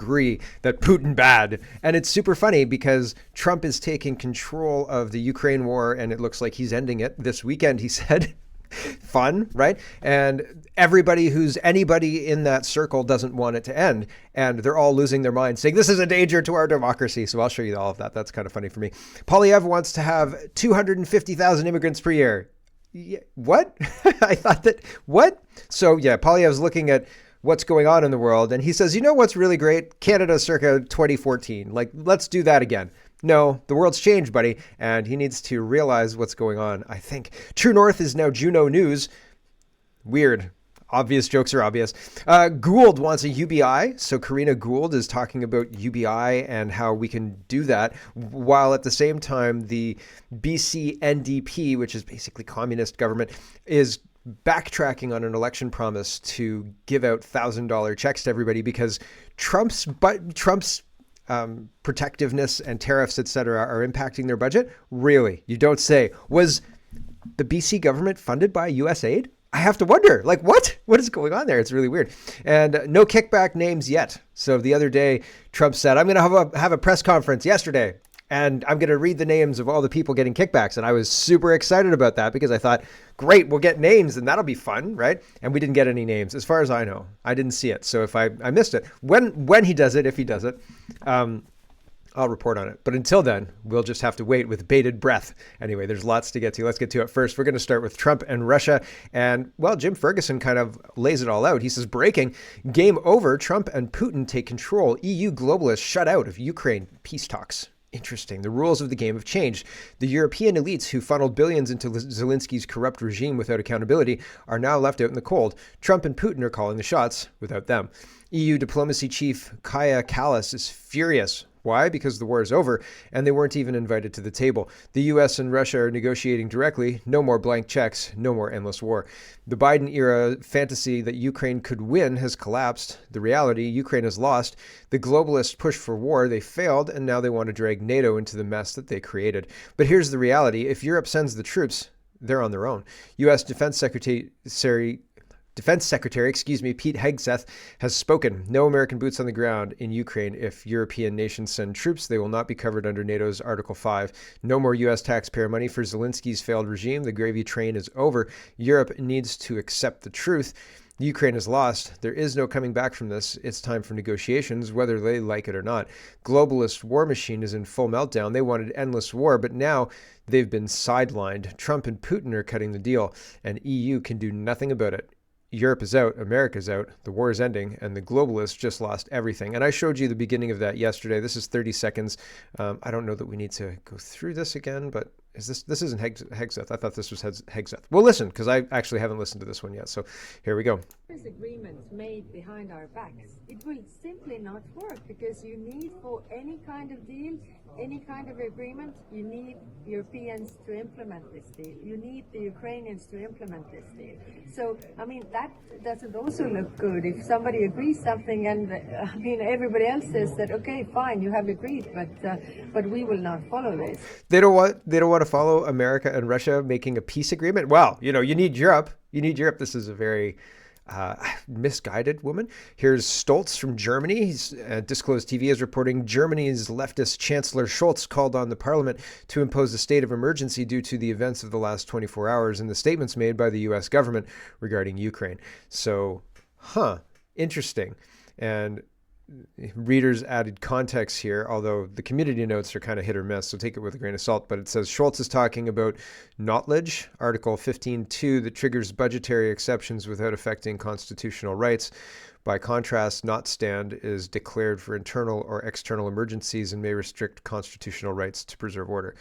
agree that Putin bad. And it's super funny because Trump is taking control of the Ukraine war, and it looks like he's ending it this weekend, he said. Fun, right? And everybody who's anybody in that circle doesn't want it to end. And they're all losing their minds saying, this is a danger to our democracy. So I'll show you all of that. That's kind of funny for me. Poilievre wants to have 250,000 immigrants per year. Yeah, what? I thought that, what? So yeah, Poilievre's looking at what's going on in the world. And he says, you know what's really great? Canada circa 2014. Like, let's do that again. No, the world's changed, buddy, and he needs to realize what's going on, I think. True North is now Juno News. Weird. Obvious jokes are obvious. Gould wants a UBI. So Karina Gould is talking about UBI and how we can do that, while at the same time the BC NDP, which is basically communist government, is backtracking on an election promise to give out $1,000 checks to everybody because Trump's protectiveness and tariffs, etc., are impacting their budget? Really? You don't say. Was the BC government funded by USaid? I have to wonder, like, what? What is going on there? It's really weird. And no kickback names yet. So the other day, Trump said, I'm going to have a press conference yesterday, and I'm going to read the names of all the people getting kickbacks. And I was super excited about that because I thought, great, we'll get names and that'll be fun, right? And we didn't get any names as far as I know. I didn't see it. So if I missed it, when he does it, if he does it, I'll report on it. But until then, we'll just have to wait with bated breath. Anyway, there's lots to get to. Let's get to it first. We're going to start with Trump and Russia. And, well, Jim Ferguson kind of lays it all out. He says, breaking, game over, Trump and Putin take control. EU globalists shut out of Ukraine peace talks. Interesting. The rules of the game have changed. The European elites who funneled billions into Zelensky's corrupt regime without accountability are now left out in the cold. Trump and Putin are calling the shots without them. EU diplomacy chief Kaja Kallas is furious. Why? Because the war is over and they weren't even invited to the table. The US and Russia are negotiating directly. No more blank checks. No more endless war. The Biden era fantasy that Ukraine could win has collapsed. The reality, Ukraine has lost. The globalists pushed for war. They failed, and now they want to drag NATO into the mess that they created. But here's the reality. If Europe sends the troops, they're on their own. U.S. Defense Secretary Pete Hegseth has spoken. No American boots on the ground in Ukraine. If European nations send troops, they will not be covered under NATO's Article 5. No more U.S. taxpayer money for Zelensky's failed regime. The gravy train is over. Europe needs to accept the truth. Ukraine is lost. There is no coming back from this. It's time for negotiations, whether they like it or not. Globalist war machine is in full meltdown. They wanted endless war, but now they've been sidelined. Trump and Putin are cutting the deal, and EU can do nothing about it. Europe is out, America's out, the war is ending, and the globalists just lost everything. And I showed you the beginning of that yesterday. This is 30 seconds. I don't know that we need to go through this again, but this isn't Hegseth. I thought this was Hegseth. Well, listen, because I actually haven't listened to this one yet. So here we go. Agreements made behind our backs. It will simply not work because you need, for any kind of deal, any kind of agreement, you need Europeans to implement this deal. You need the Ukrainians to implement this deal. So, I mean, that doesn't also look good. If somebody agrees something and, everybody else says that, okay, fine, you have agreed, but we will not follow this. They don't want to follow America and Russia making a peace agreement. Well, you need Europe. You need Europe. This is a very misguided woman. Here's Stolz from Germany. Disclosed TV is reporting Germany's leftist Chancellor Scholz called on the parliament to impose a state of emergency due to the events of the last 24 hours and the statements made by the U.S. government regarding Ukraine. So, interesting. And readers added context here, although the community notes are kind of hit or miss, so take it with a grain of salt. But it says Scholz is talking about knowledge, Article 15.2, that triggers budgetary exceptions without affecting constitutional rights. By contrast, not stand is declared for internal or external emergencies and may restrict constitutional rights to preserve order.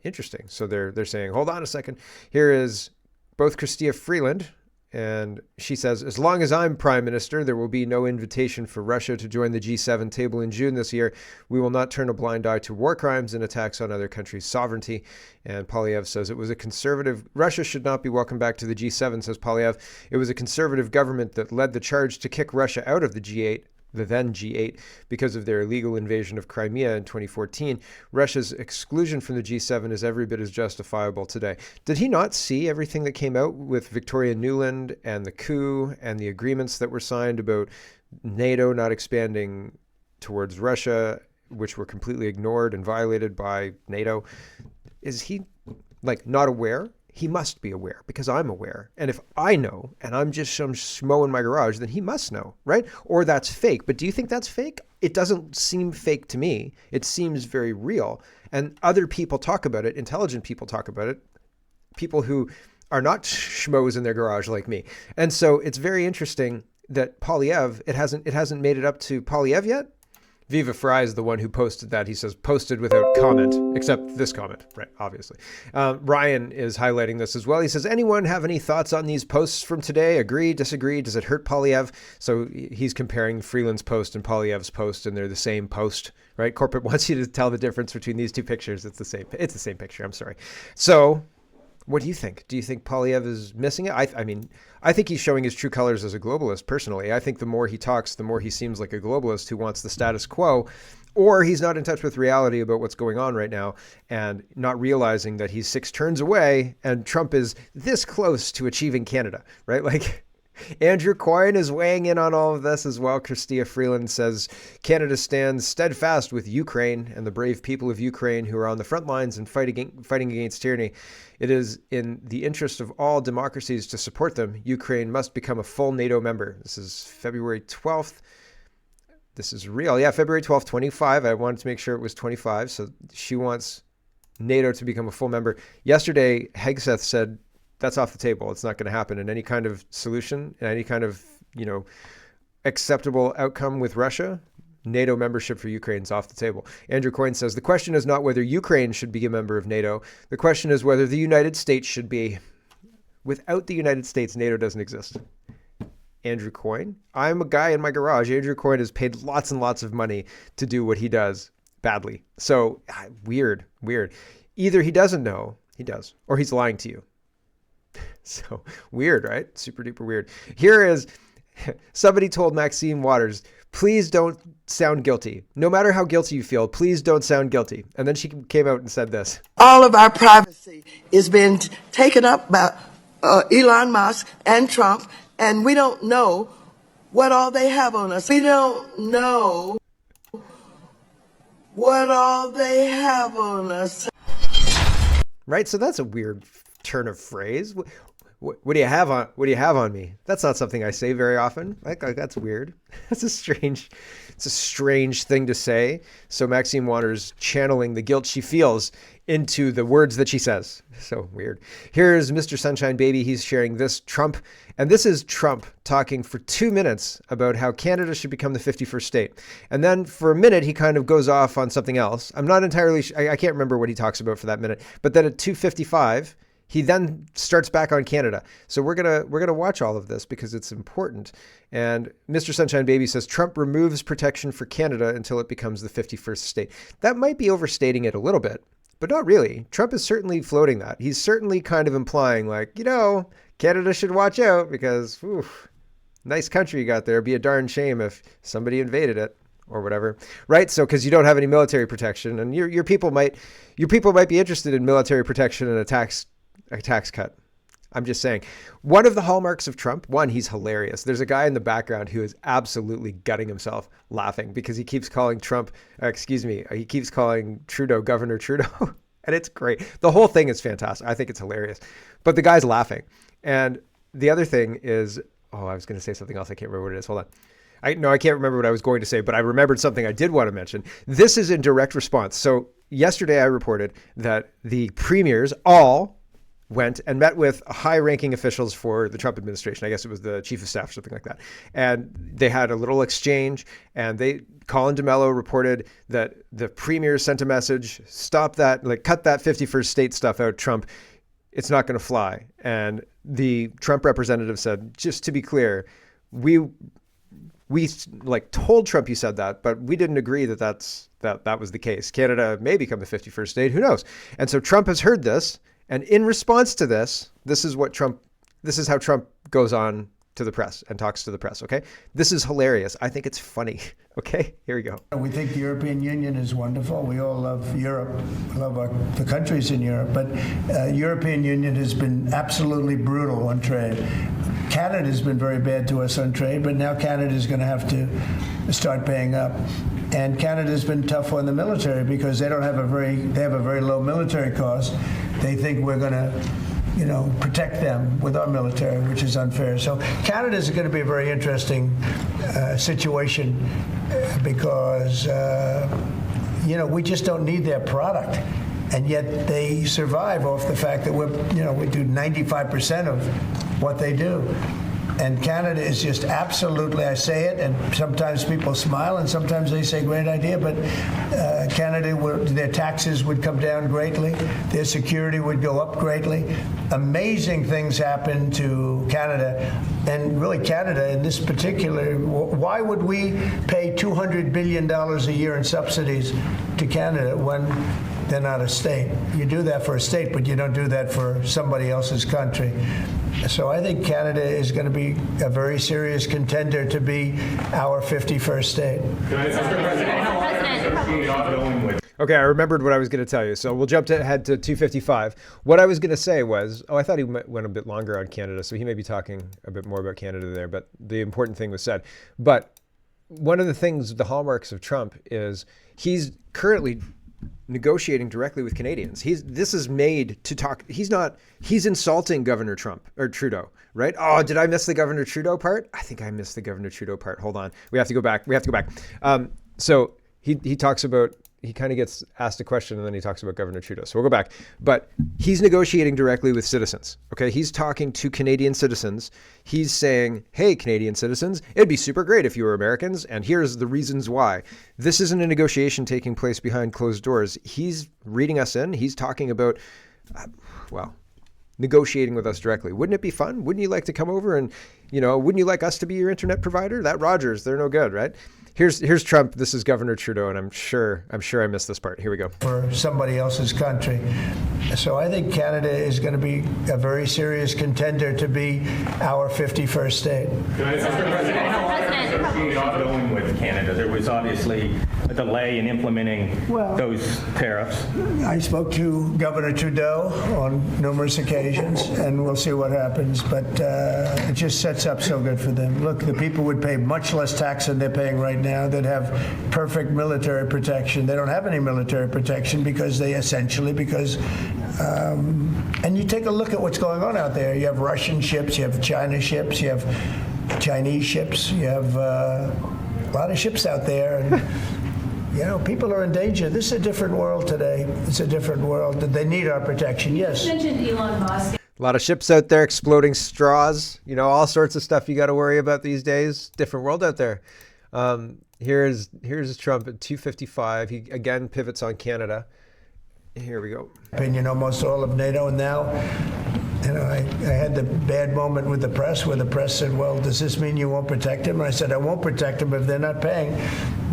Interesting. So they're saying, hold on a second. Here is both Chrystia Freeland, and she says, as long as I'm prime minister, there will be no invitation for Russia to join the G7 table in June this year. We will not turn a blind eye to war crimes and attacks on other countries' sovereignty. And Poilievre says it was a conservative, Russia should not be welcomed back to the G7, says Poilievre. It was a conservative government that led the charge to kick Russia out of the G8. The then G8, because of their illegal invasion of Crimea in 2014. Russia's exclusion from the G7 is every bit as justifiable today. Did he not see everything that came out with Victoria Nuland and the coup and the agreements that were signed about NATO not expanding towards Russia, which were completely ignored and violated by NATO. Is he like not aware? He must be aware because I'm aware. And if I know and I'm just some schmo in my garage, then he must know, right? Or that's fake. But do you think that's fake? It doesn't seem fake to me. It seems very real. And other people talk about it. Intelligent people talk about it. People who are not schmoes in their garage like me. And so it's very interesting that Poilievre, it hasn't made it up to Poilievre yet. Viva Fry is the one who posted that. He says posted without comment, except this comment, right? Obviously. Ryan is highlighting this as well. He says, anyone have any thoughts on these posts from today? Agree, disagree? Does it hurt Poilievre? So he's comparing Freeland's post and Poilievre's post, and they're the same post, right? Corporate wants you to tell the difference between these two pictures. It's the same picture. I'm sorry. So what do you think? Do you think Poilievre is missing it? I mean, I think he's showing his true colors as a globalist, personally. I think the more he talks, the more he seems like a globalist who wants the status quo, or he's not in touch with reality about what's going on right now and not realizing that he's 6 turns away and Trump is this close to achieving Canada, right? Like, Andrew Coyne is weighing in on all of this as well. Chrystia Freeland says, Canada stands steadfast with Ukraine and the brave people of Ukraine who are on the front lines and fighting against tyranny. It is in the interest of all democracies to support them. Ukraine must become a full NATO member. This is February 12th. This is real. Yeah, February 12th, 25. I wanted to make sure it was 25. So she wants NATO to become a full member. Yesterday, Hegseth said, that's off the table. It's not going to happen. And any kind of solution, any kind of, acceptable outcome with Russia, NATO membership for Ukraine is off the table. Andrew Coyne says, the question is not whether Ukraine should be a member of NATO. The question is whether the United States should be. Without the United States, NATO doesn't exist. Andrew Coyne. I'm a guy in my garage. Andrew Coyne has paid lots and lots of money to do what he does badly. So weird. Either he doesn't know, he does, or he's lying to you. So weird, right? Super duper weird. Here is somebody told Maxine Waters, please don't sound guilty. No matter how guilty you feel, please don't sound guilty. And then she came out and said this. All of our privacy is being taken up by Elon Musk and Trump, and we don't know what all they have on us. We don't know what all they have on us. Right? So that's a weird turn of phrase. What do you have on me? That's not something I say very often. Like that's weird. It's a strange thing to say. So Maxine Waters channeling the guilt she feels into the words that she says. So weird. Here's Mr. Sunshine Baby. He's sharing this Trump. And this is Trump talking for 2 minutes about how Canada should become the 51st state. And then for a minute, he kind of goes off on something else. I'm not entirely I can't remember what he talks about for that minute. But then at 2:55, he then starts back on Canada. So we're gonna watch all of this because it's important. And Mr. Sunshine Baby says Trump removes protection for Canada until it becomes the 51st state. That might be overstating it a little bit, but not really. Trump is certainly floating that. He's certainly kind of implying like, Canada should watch out because, nice country you got there. It'd be a darn shame if somebody invaded it or whatever, right? So because you don't have any military protection, and your people might be interested in military protection and a tax cut. I'm just saying. One of the hallmarks of Trump, one, he's hilarious. There's a guy in the background who is absolutely gutting himself laughing because he keeps calling he keeps calling Trudeau Governor Trudeau. And it's great. The whole thing is fantastic. I think it's hilarious. But the guy's laughing. And the other thing is, I was going to say something else. I can't remember what it is. Hold on. I can't remember what I was going to say, but I remembered something I did want to mention. This is in direct response. So yesterday I reported that the premiers all went and met with high-ranking officials for the Trump administration. I guess it was the chief of staff, something like that. And they had a little exchange, and Colin DeMello reported that the premier sent a message, stop that, cut that 51st state stuff out, Trump. It's not going to fly. And the Trump representative said, just to be clear, we told Trump you said that, but we didn't agree that was the case. Canada may become the 51st state. Who knows? And so Trump has heard this. And in response to this is how Trump goes on to the press and talks to the press. Okay. This is hilarious. I think it's funny. Okay. Here we go. We think the European Union is wonderful. We all love Europe. We love the countries in Europe. But European Union has been absolutely brutal on trade. Canada has been very bad to us on trade, but now Canada is going to have to start paying up. And Canada's been tough on the military because they have a very low military cost. They think we're going to, protect them with our military, which is unfair. So Canada is going to be a very interesting situation because, we just don't need their product. And yet they survive off the fact that we do 95% of what they do. And Canada is just absolutely, I say it, and sometimes people smile and sometimes they say great idea, but Canada, their taxes would come down greatly, their security would go up greatly. Amazing things happen to Canada, and really Canada in this particular, why would we pay $200 billion a year in subsidies to Canada when they're not a state? You do that for a state, but you don't do that for somebody else's country. So I think Canada is going to be a very serious contender to be our 51st state. Okay, I remembered what I was going to tell you. So we'll jump ahead to 255. What I was going to say was, I thought he went a bit longer on Canada, so he may be talking a bit more about Canada there, but the important thing was said. But one of the things, the hallmarks of Trump is he's currently negotiating directly with Canadians. This is made to talk. He's insulting Governor Trump or Trudeau, right? Oh, did I miss the Governor Trudeau part? I think I missed the Governor Trudeau part. Hold on. We have to go back. So he talks about, he kind of gets asked a question and then he talks about Governor Trudeau. So we'll go back. But he's negotiating directly with citizens. Okay. He's talking to Canadian citizens. He's saying, hey, Canadian citizens, it'd be super great if you were Americans. And here's the reasons why. This isn't a negotiation taking place behind closed doors. He's reading us in. He's talking about, negotiating with us directly. Wouldn't it be fun? Wouldn't you like to come over and, wouldn't you like us to be your internet provider? That Rogers, they're no good, right? Here's Trump. This is Governor Trudeau, and I'm sure I missed this part. Here we go. For somebody else's country. So I think Canada is going to be a very serious contender to be our 51st state. Mr. President, how are things going with Canada? There was obviously a delay in implementing those tariffs. I spoke to Governor Trudeau on numerous occasions, and we'll see what happens. But it just sets up so good for them. Look, the people would pay much less tax than they're paying right now. That have perfect military protection. They don't have any military protection because and you take a look at what's going on out there. You have Russian ships, you have China ships, you have Chinese ships, you have a lot of ships out there. And, people are in danger. This is a different world today. It's a different world. They need our protection, yes. You mentioned Elon Musk. A lot of ships out there, exploding straws, all sorts of stuff you got to worry about these days. Different world out there. Here's Trump at 255. He again pivots on Canada. Here we go. Opinion almost all of NATO, and now, I had the bad moment with the press where the press said, well, does this mean you won't protect him? And I said, I won't protect him if they're not paying.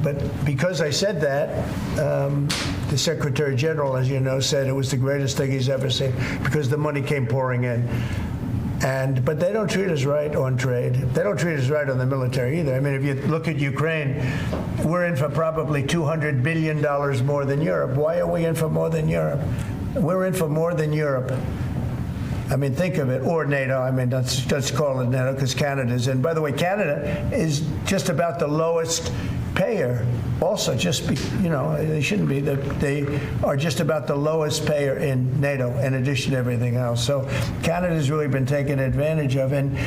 But because I said that, the Secretary General, as you know, said it was the greatest thing he's ever seen because the money came pouring in. But they don't treat us right on trade. They don't treat us right on the military either. I mean, if you look at Ukraine, we're in for probably $200 billion more than Europe. Why are we in for more than Europe? We're in for more than Europe. I mean, think of it, or NATO. I mean, let's call it NATO because Canada's in. By the way, Canada is just about the lowest payer. Also, they shouldn't be. They are just about the lowest payer in NATO, in addition to everything else. So Canada's really been taken advantage of. And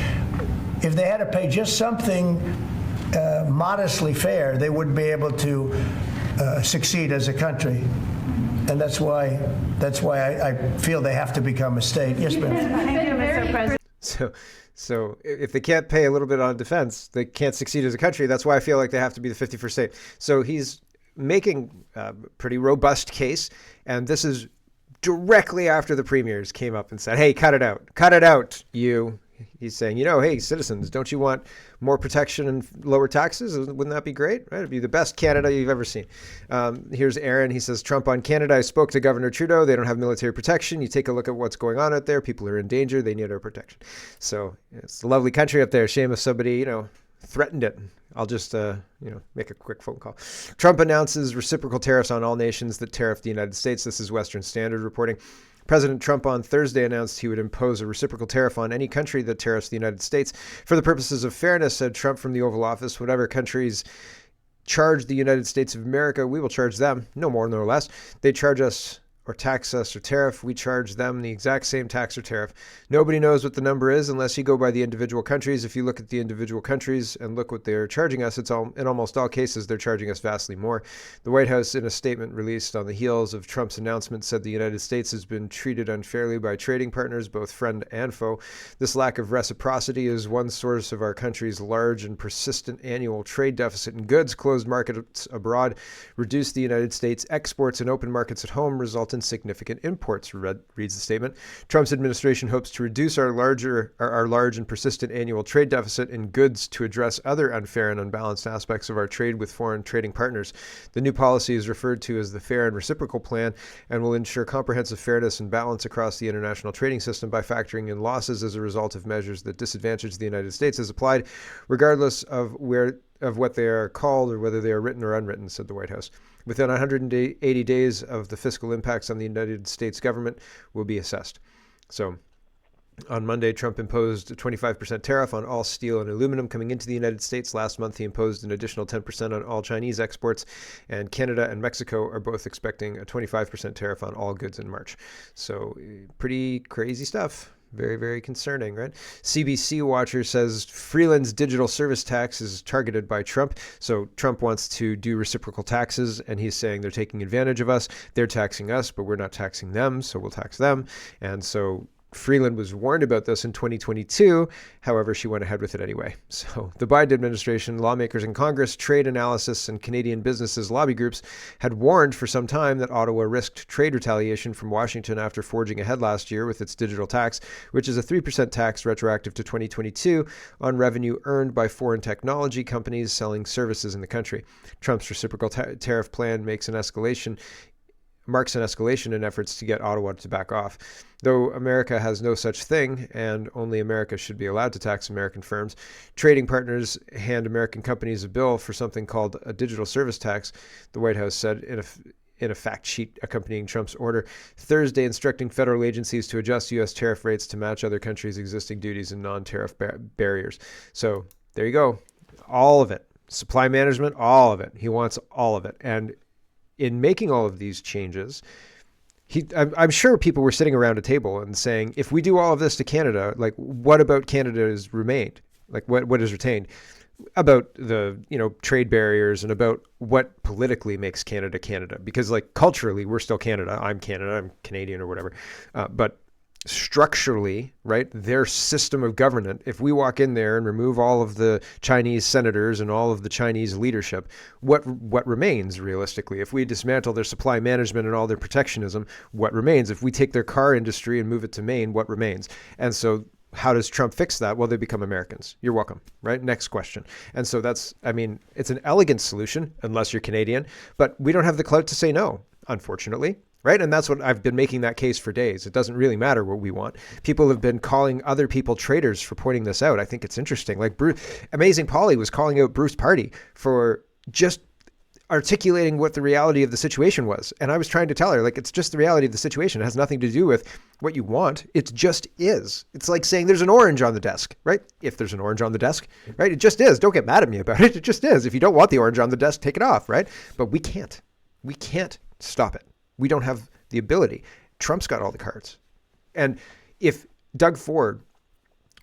if they had to pay just something modestly fair, they wouldn't be able to succeed as a country. And that's why I feel they have to become a state. Yes, ma'am. Thank you, Mr. President. So if they can't pay a little bit on defense, they can't succeed as a country. That's why I feel like they have to be the 51st state. So he's making a pretty robust case. And this is directly after the premiers came up and said, hey, cut it out, you. He's saying, hey, citizens, don't you want more protection and lower taxes? Wouldn't that be great? Right? It'd be the best Canada you've ever seen. Here's Aaron. He says, Trump on Canada. I spoke to Governor Trudeau. They don't have military protection. You take a look at what's going on out there. People are in danger. They need our protection. So it's a lovely country up there. Shame if somebody, threatened it. I'll just, make a quick phone call. Trump announces reciprocal tariffs on all nations that tariff the United States. This is Western Standard reporting. President Trump on Thursday announced he would impose a reciprocal tariff on any country that tariffs the United States. For the purposes of fairness, said Trump from the Oval Office, whatever countries charge the United States of America, we will charge them, no more, no less. They charge us or tax us or tariff, we charge them the exact same tax or tariff. Nobody knows what the number is unless you go by the individual countries. If you look at the individual countries and look what they're charging us, in almost all cases, they're charging us vastly more. The White House, in a statement released on the heels of Trump's announcement, said the United States has been treated unfairly by trading partners, both friend and foe. This lack of reciprocity is one source of our country's large and persistent annual trade deficit in goods. Closed markets abroad reduce the United States exports, and open markets at home result in significant imports, reads the statement. Trump's administration hopes to reduce our large and persistent annual trade deficit in goods to address other unfair and unbalanced aspects of our trade with foreign trading partners. The new policy is referred to as the Fair and Reciprocal Plan and will ensure comprehensive fairness and balance across the international trading system by factoring in losses as a result of measures that disadvantage the United States as applied, regardless of what they are called or whether they are written or unwritten, said the White House. Within 180 days of the fiscal impacts on the United States government will be assessed. So on Monday, Trump imposed a 25% tariff on all steel and aluminum coming into the United States. Last month, he imposed an additional 10% on all Chinese exports, and Canada and Mexico are both expecting a 25% tariff on all goods in March. So pretty crazy stuff. Very, very concerning, right? CBC Watcher says Freeland's digital service tax is targeted by Trump. So Trump wants to do reciprocal taxes, and he's saying they're taking advantage of us. They're taxing us, but we're not taxing them, so we'll tax them. And so Freeland was warned about this in 2022. However, she went ahead with it anyway. So the Biden administration, lawmakers in Congress, trade analysis, and Canadian businesses lobby groups had warned for some time that Ottawa risked trade retaliation from Washington after forging ahead last year with its digital tax, which is a 3% tax retroactive to 2022 on revenue earned by foreign technology companies selling services in the country. Trump's reciprocal tariff plan marks an escalation in efforts to get Ottawa to back off. Though America has no such thing, and only America should be allowed to tax American firms, trading partners hand American companies a bill for something called a digital service tax, the White House said in a fact sheet accompanying Trump's order Thursday, instructing federal agencies to adjust U.S. tariff rates to match other countries' existing duties and non-tariff barriers. So there you go. All of it. Supply management, all of it. He wants all of it. And in making all of these changes, I'm sure people were sitting around a table and saying, if we do all of this to Canada, like, what about Canada is remained? Like, what is retained? About the, trade barriers and about what politically makes Canada Canada. Because, like, culturally, we're still Canada. I'm Canada. I'm Canadian or whatever. But structurally, right, their system of government, if we walk in there and remove all of the Chinese senators and all of the Chinese leadership, what remains realistically? If we dismantle their supply management and all their protectionism, what remains? If we take their car industry and move it to Maine, what remains? And so how does Trump fix that? Well, they become Americans. You're welcome, right? Next question. And so it's an elegant solution, unless you're Canadian, but we don't have the clout to say no, unfortunately. Right. And that's what I've been making that case for days. It doesn't really matter what we want. People have been calling other people traitors for pointing this out. I think it's interesting. Like Amazing Polly was calling out Bruce Party for just articulating what the reality of the situation was. And I was trying to tell her, like, it's just the reality of the situation. It has nothing to do with what you want. It just is. It's like saying there's an orange on the desk, right? If there's an orange on the desk, right? It just is. Don't get mad at me about it. It just is. If you don't want the orange on the desk, take it off, right? But we can't stop it. We don't have the ability. Trump's got all the cards. And if Doug Ford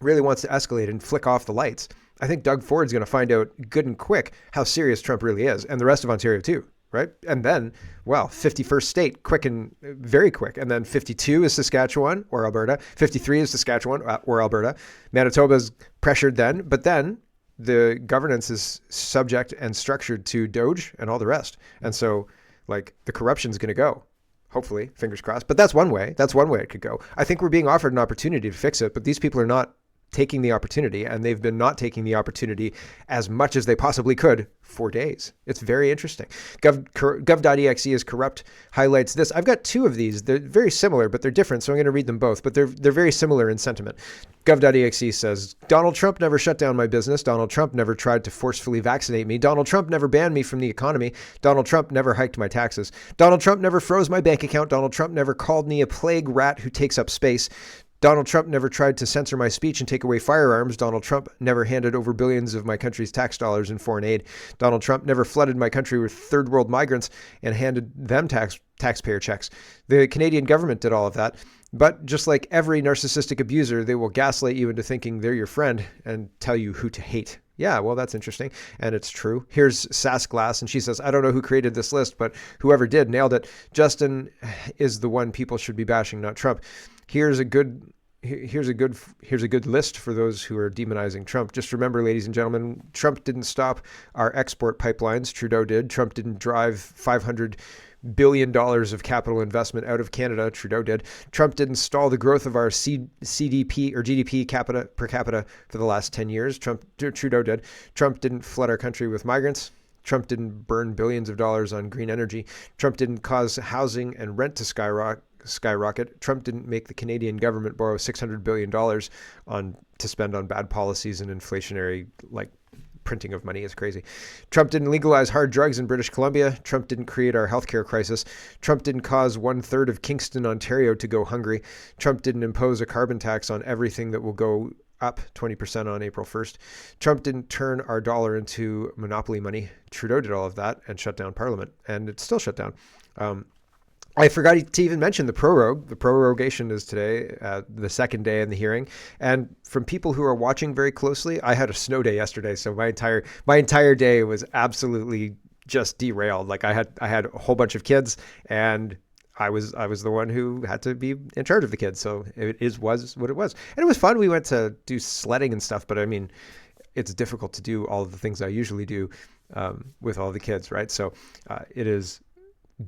really wants to escalate and flick off the lights, I think Doug Ford's going to find out good and quick how serious Trump really is, and the rest of Ontario too, right? And then, 51st state, quick and very quick. And then 52 is Saskatchewan or Alberta. 53 is Saskatchewan or Alberta. Manitoba's pressured then, but then the governance is subject and structured to Doge and all the rest. And so, like, the corruption's going to go, hopefully, fingers crossed. But that's one way. That's one way it could go. I think we're being offered an opportunity to fix it, but these people are not taking the opportunity, and they've been not taking the opportunity as much as they possibly could for days. It's very interesting. Gov.exe is corrupt highlights this. I've got two of these. They're very similar, but they're different, so I'm going to read them both, but they're very similar in sentiment. Gov.exe says, Donald Trump never shut down my business. Donald Trump never tried to forcefully vaccinate me. Donald Trump never banned me from the economy. Donald Trump never hiked my taxes. Donald Trump never froze my bank account. Donald Trump never called me a plague rat who takes up space. Donald Trump never tried to censor my speech and take away firearms. Donald Trump never handed over billions of my country's tax dollars in foreign aid. Donald Trump never flooded my country with third world migrants and handed them taxpayer checks. The Canadian government did all of that. But just like every narcissistic abuser, they will gaslight you into thinking they're your friend and tell you who to hate. Yeah, well, that's interesting. And it's true. Here's Sass Glass, and she says, I don't know who created this list, but whoever did nailed it. Justin is the one people should be bashing, not Trump. Here's a good list for those who are demonizing Trump. Just remember, ladies and gentlemen, Trump didn't stop our export pipelines. Trudeau did. Trump didn't drive $500 billion of capital investment out of Canada. Trudeau did. Trump didn't stall the growth of our CDP or GDP per capita for the last 10 years. Trudeau did. Trump didn't flood our country with migrants. Trump didn't burn billions of dollars on green energy. Trump didn't cause housing and rent to skyrocket. Trump didn't make the Canadian government borrow $600 billion to spend on bad policies and inflationary printing of money is crazy. Trump didn't legalize hard drugs in British Columbia. Trump didn't create our healthcare crisis. Trump didn't cause 1/3 of Kingston, Ontario to go hungry. Trump didn't impose a carbon tax on everything that will go up 20% on April 1st. Trump didn't turn our dollar into monopoly money. Trudeau did all of that and shut down Parliament, and it's still shut down. I forgot to even mention the prorogue. The prorogation is today, the second day in the hearing. And from people who are watching very closely, I had a snow day yesterday, so my entire day was absolutely just derailed. Like I had a whole bunch of kids, and I was the one who had to be in charge of the kids. So was what it was, and it was fun. We went to do sledding and stuff, but I mean, it's difficult to do all of the things I usually do with all the kids, right? So it is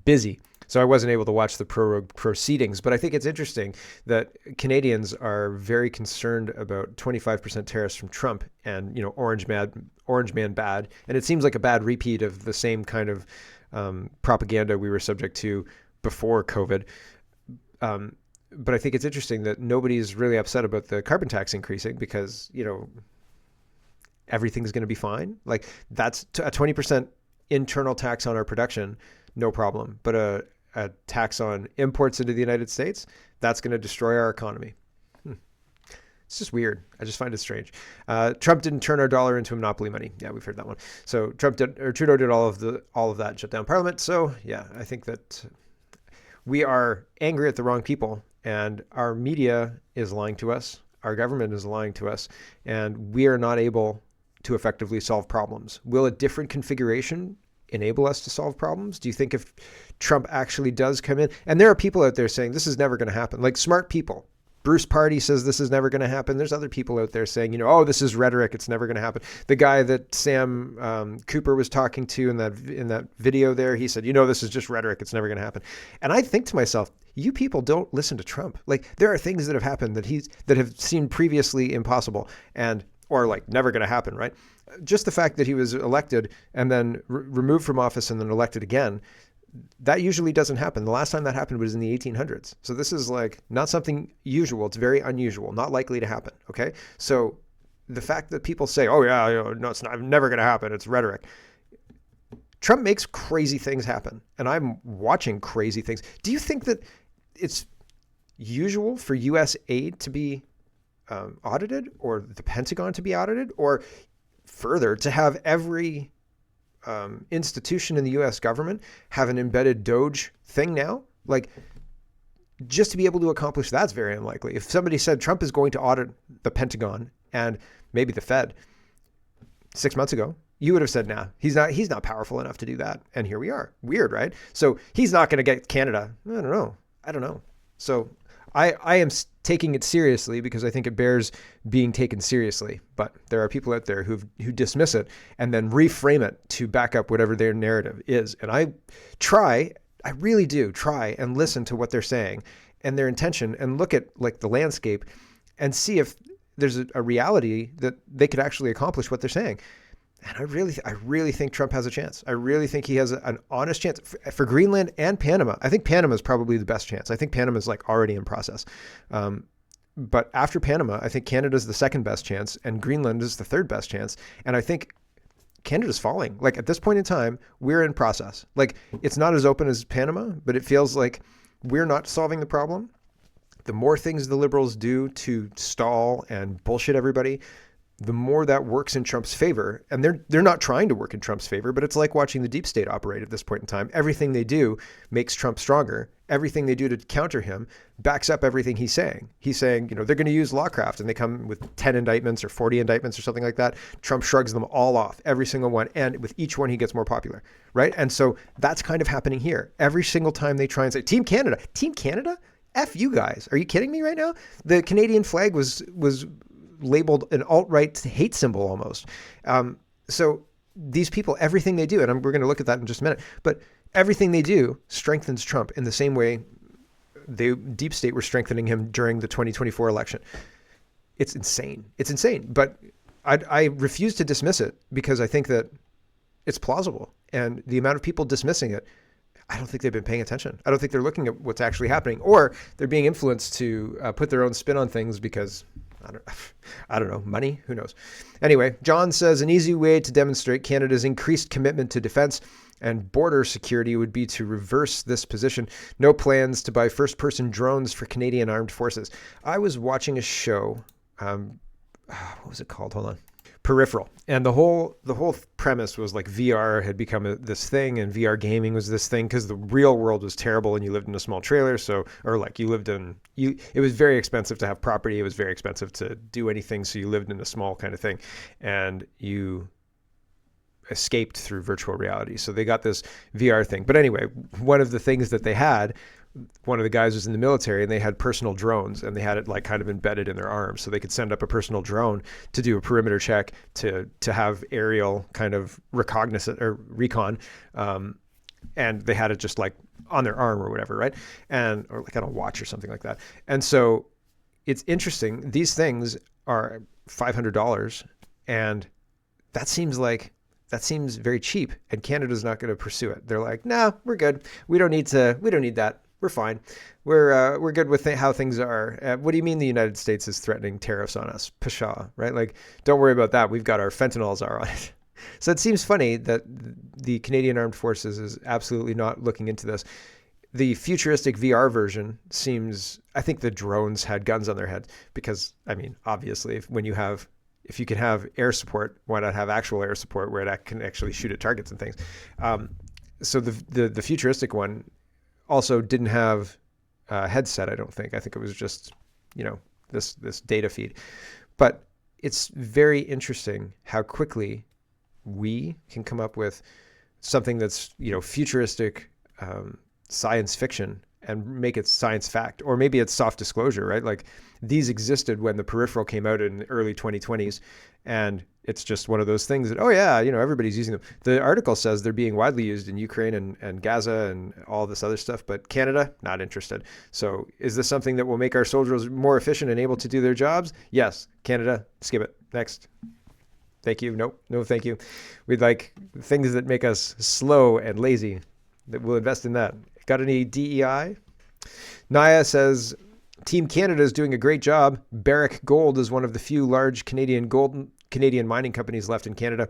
busy. So I wasn't able to watch the prorogue proceedings, but I think it's interesting that Canadians are very concerned about 25% tariffs from Trump and, Orange Man bad. And it seems like a bad repeat of the same kind of propaganda we were subject to before COVID. But I think it's interesting that nobody's really upset about the carbon tax increasing because, everything's going to be fine. Like that's a 20% internal tax on our production, no problem. But a tax on imports into the United States, that's going to destroy our economy. It's just weird. I just find it strange. Trump didn't turn our dollar into monopoly money. Yeah, we've heard that one. So Trudeau did all of that, shut down Parliament. So yeah, I think that we are angry at the wrong people, and our media is lying to us. Our government is lying to us, and we are not able to effectively solve problems. Will a different configuration enable us to solve problems? Do you think if Trump actually does come in, and there are people out there saying this is never going to happen, like smart people. Bruce Party says this is never going to happen. There's other people out there saying, oh, this is rhetoric. It's never going to happen. The guy that Sam Cooper was talking to in that video there, he said, this is just rhetoric. It's never going to happen. And I think to myself, you people don't listen to Trump. Like there are things that have happened that have seemed previously impossible or like never going to happen, right? Just the fact that he was elected and then removed from office and then elected again, that usually doesn't happen. The last time that happened was in the 1800s. So this is like not something usual. It's very unusual, not likely to happen. Okay. So the fact that people say, oh yeah, no, it's never going to happen. It's rhetoric. Trump makes crazy things happen, and I'm watching crazy things. Do you think that it's usual for U.S. aid to be audited, or the Pentagon to be audited, or further to have every institution in the U.S. government have an embedded Doge thing now? Like, just to be able to accomplish that's very unlikely. If somebody said Trump is going to audit the Pentagon and maybe the Fed 6 months ago, you would have said, nah, he's not powerful enough to do that. And here we are. Weird, right? So he's not going to get Canada. I don't know. So I am taking it seriously because I think it bears being taken seriously. But there are people out there who dismiss it and then reframe it to back up whatever their narrative is. And I really do try and listen to what they're saying and their intention and look at like the landscape and see if there's a reality that they could actually accomplish what they're saying. And I really think Trump has a chance. I really think he has an honest chance for Greenland and Panama. I think Panama is probably the best chance. I think Panama is like already in process. But after Panama, I think Canada's the second best chance and Greenland is the third best chance. And I think Canada's falling. Like at this point in time, we're in process. Like it's not as open as Panama, but it feels like we're not solving the problem. the more things the liberals do to stall and bullshit everybody, the more that works in Trump's favor. And they're not trying to work in Trump's favor, but it's like watching the deep state operate at this point in time. Everything they do makes Trump stronger. Everything they do to counter him backs up everything he's saying. He's saying, they're going to use lawcraft, and they come with 10 indictments or 40 indictments or something like that. Trump shrugs them all off, every single one. And with each one, he gets more popular, right? And so that's kind of happening here. Every single time they try and say, Team Canada, F you guys. Are you kidding me right now? The Canadian flag was labeled an alt-right hate symbol almost. So these people, everything they do, and we're going to look at that in just a minute, but everything they do strengthens Trump in the same way the deep state were strengthening him during the 2024 election. It's insane. It's insane. But I refuse to dismiss it because I think that it's plausible. And the amount of people dismissing it, I don't think they've been paying attention. I don't think they're looking at what's actually happening, or they're being influenced to put their own spin on things because I don't know, money, who knows? Anyway, John says an easy way to demonstrate Canada's increased commitment to defense and border security would be to reverse this position. No plans to buy first-person drones for Canadian armed forces. I was watching a show, what was it called? Hold on. Peripheral. And the whole premise was like VR had become this thing, and VR gaming was this thing because the real world was terrible and you lived in a small trailer. It was very expensive to have property. It was very expensive to do anything. So you lived in a small kind of thing, and you escaped through virtual reality. So they got this VR thing. But anyway, one of the things that they had, one of the guys was in the military, and they had personal drones, and they had it like kind of embedded in their arms, so they could send up a personal drone to do a perimeter check, to have aerial kind of reconnaissance or recon, and they had it just like on their arm or whatever, right? Or like on a watch or something like that. And so it's interesting. These things are $500, and that seems very cheap, and Canada's not going to pursue it. They're like, nah, we're good. We don't need that. We're fine. We're good with how things are. What do you mean the United States is threatening tariffs on us? Pshaw, right? Like, don't worry about that. We've got our fentanyl czar on it. So it seems funny that the Canadian Armed Forces is absolutely not looking into this. The futuristic VR version seems, I think the drones had guns on their head because, I mean, obviously, if you can have air support, why not have actual air support where it can actually shoot at targets and things? So the futuristic one also didn't have a headset, I don't think. I think it was just, this data feed. But it's very interesting how quickly we can come up with something that's, futuristic science fiction and make it science fact, or maybe it's soft disclosure, right? Like these existed when the Peripheral came out in the early 2020s, and it's just one of those things that, oh yeah, everybody's using them. The article says they're being widely used in Ukraine and Gaza and all this other stuff, but Canada, not interested. So is this something that will make our soldiers more efficient and able to do their jobs? Yes. Canada, skip it. Next. Thank you. Nope. No, thank you. We'd like things that make us slow and lazy, that we'll invest in that. Got any DEI? Naya says, Team Canada is doing a great job. Barrick Gold is one of the few large Canadian mining companies left in Canada.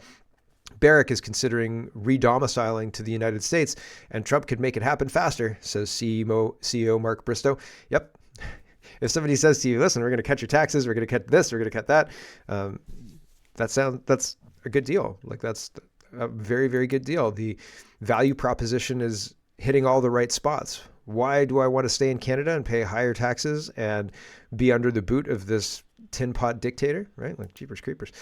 Barrick is considering re-domiciling to the United States, and Trump could make it happen faster, says CEO Mark Bristow. Yep. If somebody says to you, listen, we're going to cut your taxes, we're going to cut this, we're going to cut that, that's a good deal. Like that's a very, very good deal. The value proposition is hitting all the right spots. Why do I want to stay in Canada and pay higher taxes and be under the boot of this tin pot dictator, right? Like jeepers creepers.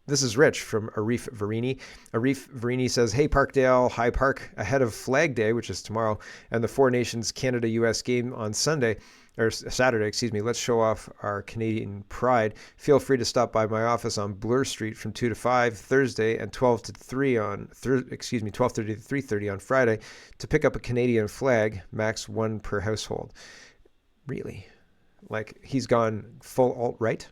This is Rich from Arif Verini. Arif Verini says, hey, Parkdale High Park, ahead of Flag Day, which is tomorrow, and the Four Nations Canada-US game on Saturday, let's show off our Canadian pride. Feel free to stop by my office on Bloor Street from 2 to 5 Thursday and 12 to 3 12:30 to 3:30 on Friday to pick up a Canadian flag, max one per household. Really? Like he's gone full alt-right,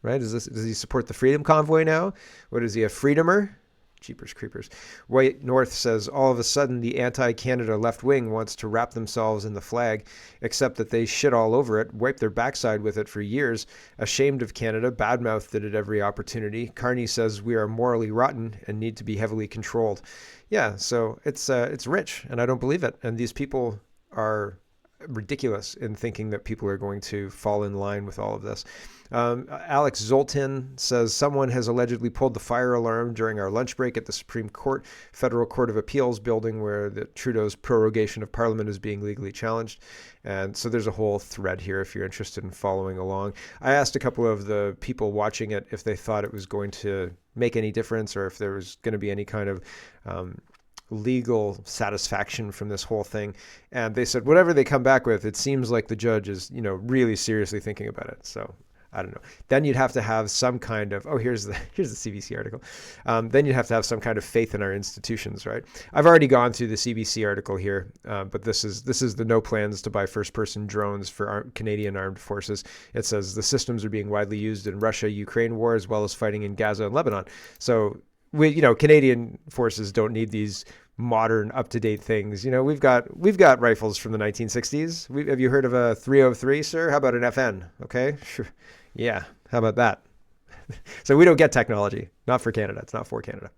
right? Does he support the Freedom Convoy now? What is he, a freedomer? Jeepers creepers. White North says, all of a sudden the anti-Canada left wing wants to wrap themselves in the flag, except that they shit all over it, wiped their backside with it for years, ashamed of Canada, badmouthed it at every opportunity. Carney says we are morally rotten and need to be heavily controlled. Yeah, so it's rich, and I don't believe it. And these people are ridiculous in thinking that people are going to fall in line with all of this. Alex Zoltan says someone has allegedly pulled the fire alarm during our lunch break at the Supreme Court, Federal Court of Appeals building where the Trudeau's prorogation of Parliament is being legally challenged. And so there's a whole thread here if you're interested in following along. I asked a couple of the people watching it if they thought it was going to make any difference or if there was going to be any kind of legal satisfaction from this whole thing. And they said, whatever they come back with, it seems like the judge is, really seriously thinking about it. So I don't know. Then you'd have to have some kind of, here's the CBC article. Then you'd have to have some kind of faith in our institutions, right? I've already gone through the CBC article here, but this is the no plans to buy first-person drones for Canadian armed forces. It says the systems are being widely used in Russia-Ukraine war as well as fighting in Gaza and Lebanon. So Canadian forces don't need these modern, up-to-date things. We've got rifles from the 1960s. Have you heard of a 303, sir? How about an FN? Okay, sure. Yeah, how about that? So we don't get technology. Not for Canada. It's not for Canada.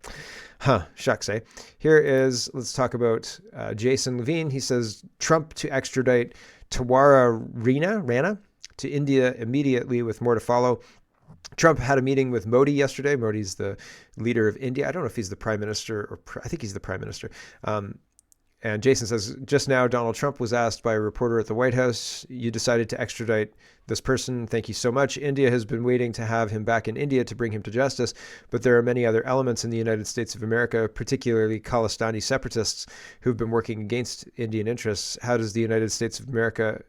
Shucks, eh? Let's talk about Jason Levine. He says, Trump to extradite Tawara Rana to India immediately with more to follow. Trump had a meeting with Modi yesterday. Modi's the leader of India. I don't know if he's the prime minister or I think he's the prime minister. And Jason says, just now, Donald Trump was asked by a reporter at the White House, you decided to extradite this person. Thank you so much. India has been waiting to have him back in India to bring him to justice. But there are many other elements in the United States of America, particularly Khalistani separatists who've been working against Indian interests. How's the United States of America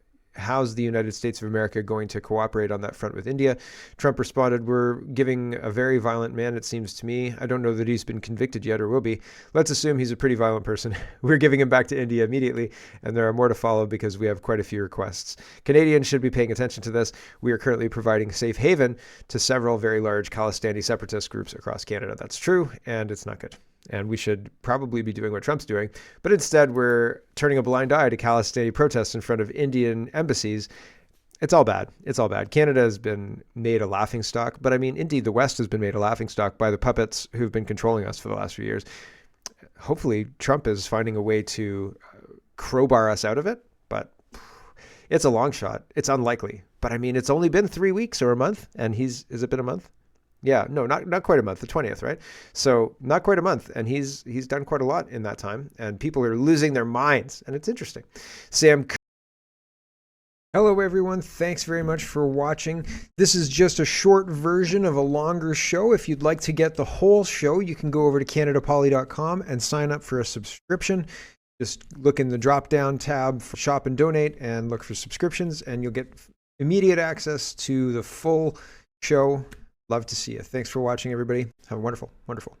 going to cooperate on that front with India? Trump responded, we're giving a very violent man, it seems to me. I don't know that he's been convicted yet or will be. Let's assume he's a pretty violent person. We're giving him back to India immediately, and there are more to follow because we have quite a few requests. Canadians should be paying attention to this. We are currently providing safe haven to several very large Khalistani separatist groups across Canada. That's true, and it's not good. And we should probably be doing what Trump's doing. But instead, we're turning a blind eye to Khalistani protests in front of Indian embassies. It's all bad. It's all bad. Canada has been made a laughingstock. But I mean, indeed, the West has been made a laughingstock by the puppets who've been controlling us for the last few years. Hopefully, Trump is finding a way to crowbar us out of it. But it's a long shot. It's unlikely. But I mean, it's only been 3 weeks or a month. And has it been a month? Yeah, no, not quite a month, the 20th, right? So not quite a month. And he's done quite a lot in that time. And people are losing their minds. And it's interesting. Hello, everyone. Thanks very much for watching. This is just a short version of a longer show. If you'd like to get the whole show, you can go over to CanadaPoly.com and sign up for a subscription. Just look in the drop-down tab for Shop and Donate and look for subscriptions, and you'll get immediate access to the full show. Love to see you. Thanks for watching, everybody. Have a wonderful, wonderful